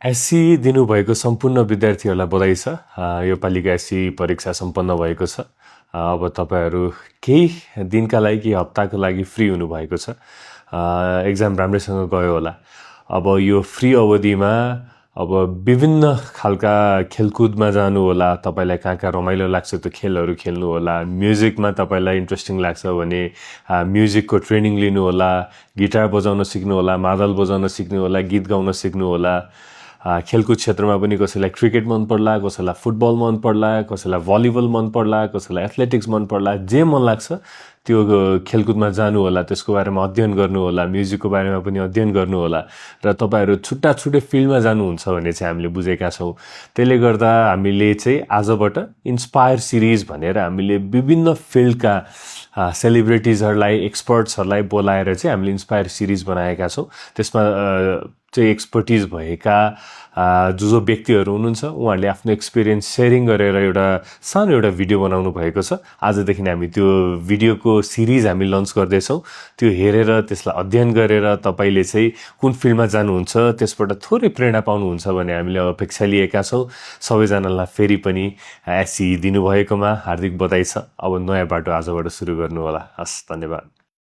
SC दिनुभएको सम्पूर्ण विद्यार्थीहरूलाई बधाई छ। यो पालिका एससी परीक्षा सम्पन्न भएको छ। अब तपाईँहरू केही दिनका लागि केही हप्ताको लागि फ्री हुनुभएको छ। एक्जाम राम्रैसँग गयो होला। अब यो फ्री अवधिमा अब विभिन्न खालका खेलकुदमा जानु होला। तपाईँलाई कहाँ कहाँ रमाइलो लाग्छ त्यो खेलहरू खेल्नु होला। म्युजिकमा तपाईँलाई इन्ट्रेस्टिङ लाग्छ भने म्युजिकको ट्रेनिङ लिनु होला। गिटार बजाउन सिक्नु होला, मादल बजाउन सिक्नु होला, गीत गाउन सिक्नु होला। खेलकुद क्षेत्रमा पनि कसैलाई क्रिकेट मन पर्ला, कसैलाई फुटबल मन पर्ला, कसैलाई भलिबल मन पर्ला, कसैलाई एथलेटिक्स मन पर्ला। जे मन लाग्छ त्यो खेलकुदमा जानु होला, त्यसको बारेमा अध्ययन गर्नु होला, म्युजिकको बारेमा पनि अध्ययन गर्नु होला। र तपाईँहरू छुट्टा छुट्टै फिल्डमा जानुहुन्छ भने चाहिँ हामीले बुझेका छौँ। त्यसले गर्दा हामीले चाहिँ आजबाट इन्स्पायर सिरिज भनेर हामीले विभिन्न फिल्डका सेलिब्रिटिजहरूलाई, एक्सपर्ट्सहरूलाई बोलाएर चाहिँ हामीले इन्स्पायर सिरिज बनाएका छौँ। त्यसमा चाहिँ एक्सपर्टिज भएका जो व्यक्तिहरू हुनुहुन्छ उहाँहरूले आफ्नो एक्सपिरियन्स सेयरिङ गरेर सानो एउटा भिडियो बनाउनु भएको छ। आजदेखि हामी त्यो भिडियोको सिरिज हामी लन्च गर्दैछौँ। त्यो हेरेर त्यसलाई अध्ययन गरेर तपाईँले चाहिँ कुन फिल्डमा जानुहुन्छ त्यसबाट थोरै प्रेरणा पाउनुहुन्छ भन्ने हामीले अपेक्षा लिएका छौँ। सबैजनालाई फेरि पनि एससी दिनुभएकोमा हार्दिक बधाई छ। अब नयाँ बाटो आजबाट सुरु गर्नु होला। हस्, धन्यवाद।